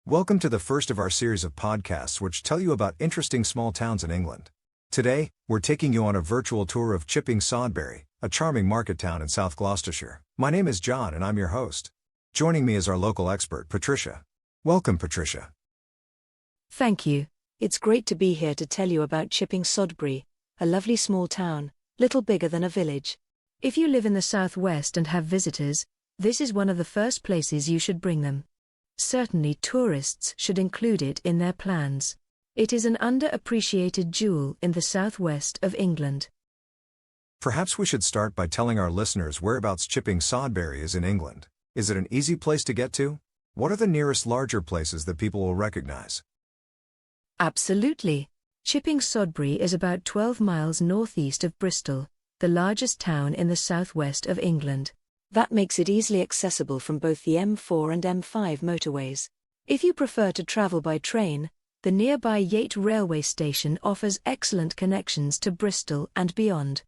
Welcome to the first of our series of podcasts which tell you about interesting small towns in England. Today, we're taking you on a virtual tour of Chipping Sodbury, a charming market town in South Gloucestershire. My name is John and I'm your host. Joining me is our local expert, Patricia. Welcome, Patricia. Thank you. It's great to be here to tell you about Chipping Sodbury, a lovely small town, little bigger than a village. If you live in the southwest and have visitors, this is one of the first places you should bring them. Certainly tourists should include it in their plans. It is an underappreciated jewel in the southwest of England. Perhaps we should start by telling our listeners whereabouts Chipping Sodbury is in England. Is it an easy place to get to? What are the nearest larger places that people will recognize? Absolutely. Chipping Sodbury is about 12 miles northeast of Bristol, the largest town in the southwest of England. That makes it easily accessible from both the M4 and M5 motorways. If you prefer to travel by train, the nearby Yate railway station offers excellent connections to Bristol and beyond.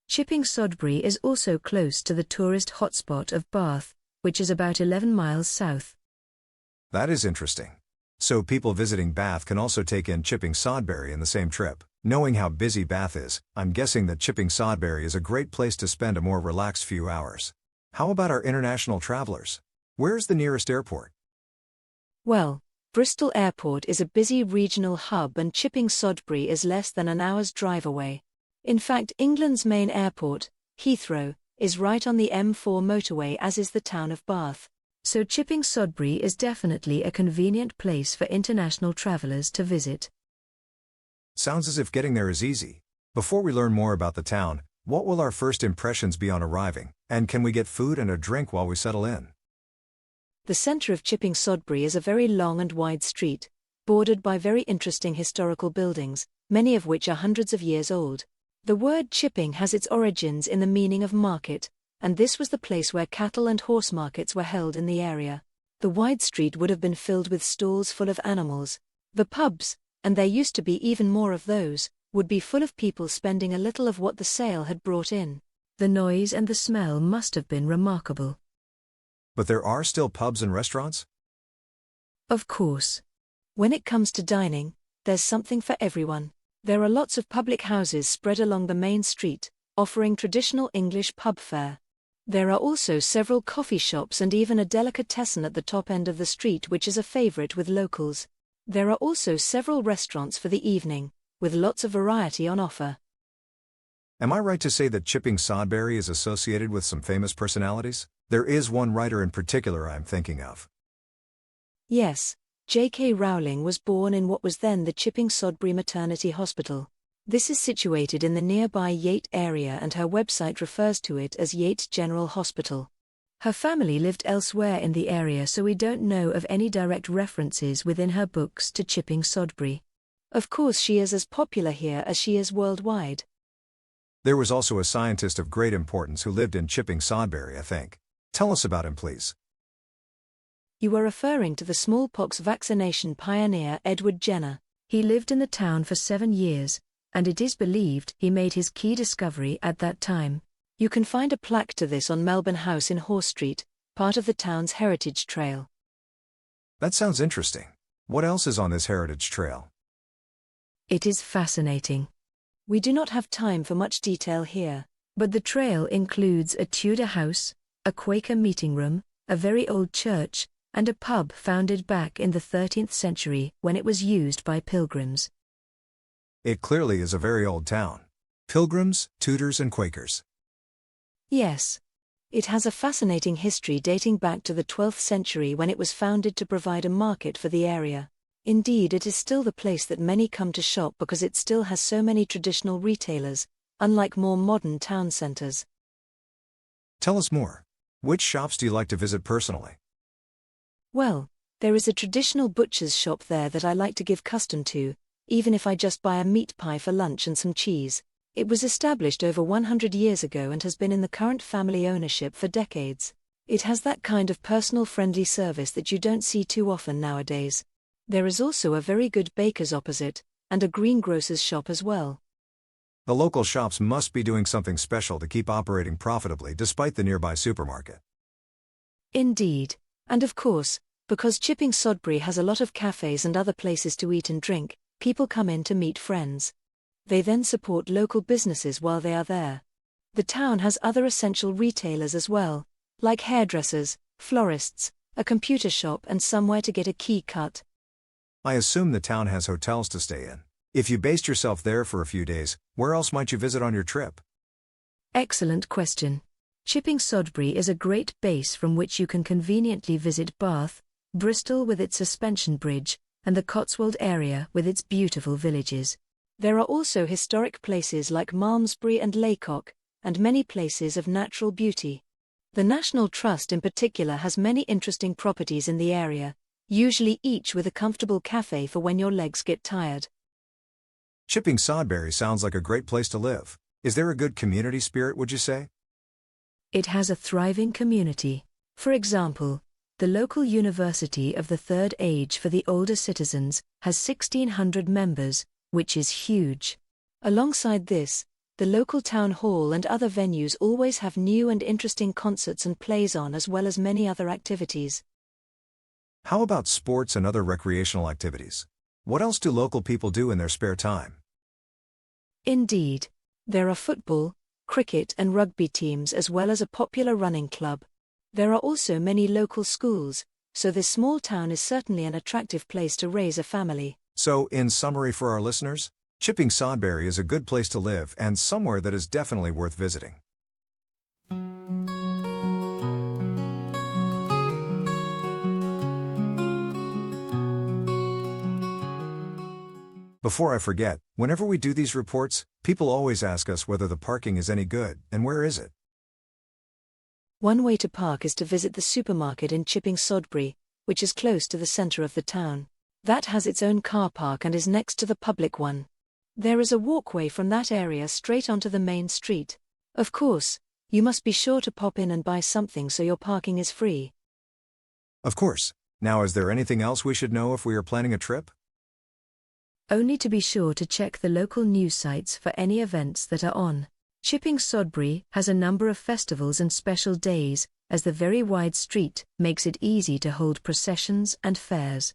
Chipping Sodbury is also close to the tourist hotspot of Bath, which is about 11 miles south. That is interesting. So people visiting Bath can also take in Chipping Sodbury in the same trip. Knowing how busy Bath is, I'm guessing that Chipping Sodbury is a great place to spend a more relaxed few hours. How about our international travelers? Where's the nearest airport? Well, Bristol Airport is a busy regional hub and Chipping Sodbury is less than an hour's drive away. In fact, England's main airport, Heathrow, is right on the M4 motorway, as is the town of Bath. So Chipping Sodbury is definitely a convenient place for international travelers to visit. Sounds as if getting there is easy. Before we learn more about the town, what will our first impressions be on arriving, and can we get food and a drink while we settle in? The centre of Chipping Sodbury is a very long and wide street, bordered by very interesting historical buildings, many of which are hundreds of years old. The word chipping has its origins in the meaning of market, and this was the place where cattle and horse markets were held in the area. The wide street would have been filled with stalls full of animals. The pubs, and there used to be even more of those, would be full of people spending a little of what the sale had brought in. The noise and the smell must have been remarkable. But there are still pubs and restaurants? Of course. When it comes to dining, there's something for everyone. There are lots of public houses spread along the main street, offering traditional English pub fare. There are also several coffee shops and even a delicatessen at the top end of the street, which is a favorite with locals. There are also several restaurants for the evening, with lots of variety on offer. Am I right to say that Chipping Sodbury is associated with some famous personalities? There is one writer in particular I'm thinking of. Yes, J.K. Rowling was born in what was then the Chipping Sodbury Maternity Hospital. This is situated in the nearby Yate area and her website refers to it as Yate General Hospital. Her family lived elsewhere in the area, so we don't know of any direct references within her books to Chipping Sodbury. Of course, she is as popular here as she is worldwide. There was also a scientist of great importance who lived in Chipping Sodbury, I think. Tell us about him, please. You were referring to the smallpox vaccination pioneer Edward Jenner. He lived in the town for 7 years, and it is believed he made his key discovery at that time. You can find a plaque to this on Melbourne House in Horse Street, part of the town's heritage trail. That sounds interesting. What else is on this heritage trail? It is fascinating. We do not have time for much detail here, but the trail includes a Tudor house, a Quaker meeting room, a very old church, and a pub founded back in the 13th century when it was used by pilgrims. It clearly is a very old town. Pilgrims, Tudors and Quakers. Yes. It has a fascinating history dating back to the 12th century when it was founded to provide a market for the area. Indeed, it is still the place that many come to shop because it still has so many traditional retailers, unlike more modern town centers. Tell us more. Which shops do you like to visit personally? Well, there is a traditional butcher's shop there that I like to give custom to, even if I just buy a meat pie for lunch and some cheese. It was established over 100 years ago and has been in the current family ownership for decades. It has that kind of personal friendly service that you don't see too often nowadays. There is also a very good baker's opposite, and a greengrocer's shop as well. The local shops must be doing something special to keep operating profitably despite the nearby supermarket. Indeed. And of course, Because Chipping Sodbury has a lot of cafes and other places to eat and drink, people come in to meet friends. They then support local businesses while they are there. The town has other essential retailers as well, like hairdressers, florists, a computer shop and somewhere to get a key cut. I assume the town has hotels to stay in. If you based yourself there for a few days, where else might you visit on your trip? Excellent question. Chipping Sodbury is a great base from which you can conveniently visit Bath, Bristol with its suspension bridge, and the Cotswold area with its beautiful villages. There are also historic places like Malmesbury and Laycock, and many places of natural beauty. The National Trust in particular has many interesting properties in the area, usually each with a comfortable cafe for when your legs get tired. Chipping Sodbury sounds like a great place to live. Is there a good community spirit, would you say? It has a thriving community. For example, the local University of the Third Age for the older citizens has 1,600 members, which is huge. Alongside this, the local town hall and other venues always have new and interesting concerts and plays on, as well as many other activities. How about sports and other recreational activities? What else do local people do in their spare time? Indeed, there are football, cricket and rugby teams as well as a popular running club. There are also many local schools, so this small town is certainly an attractive place to raise a family. So, in summary for our listeners, Chipping Sodbury is a good place to live and somewhere that is definitely worth visiting. Before I forget, whenever we do these reports, people always ask us whether the parking is any good, and where is it? One way to park is to visit the supermarket in Chipping Sodbury, which is close to the center of the town. That has its own car park and is next to the public one. There is a walkway from that area straight onto the main street. Of course, you must be sure to pop in and buy something so your parking is free. Of course. Now, is there anything else we should know if we are planning a trip? Only to be sure to check the local news sites for any events that are on. Chipping Sodbury has a number of festivals and special days, as the very wide street makes it easy to hold processions and fairs.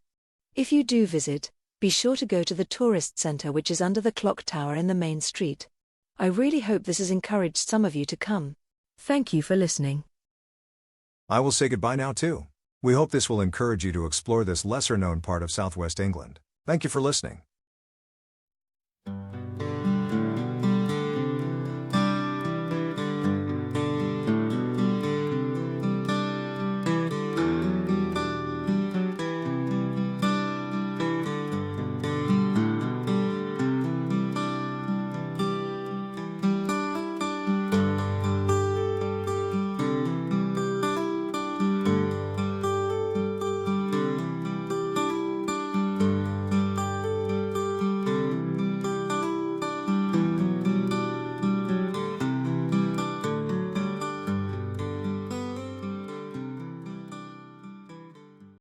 If you do visit, be sure to go to the tourist centre, which is under the clock tower in the main street. I really hope this has encouraged some of you to come. Thank you for listening. I will say goodbye now too. We hope this will encourage you to explore this lesser-known part of southwest England. Thank you for listening.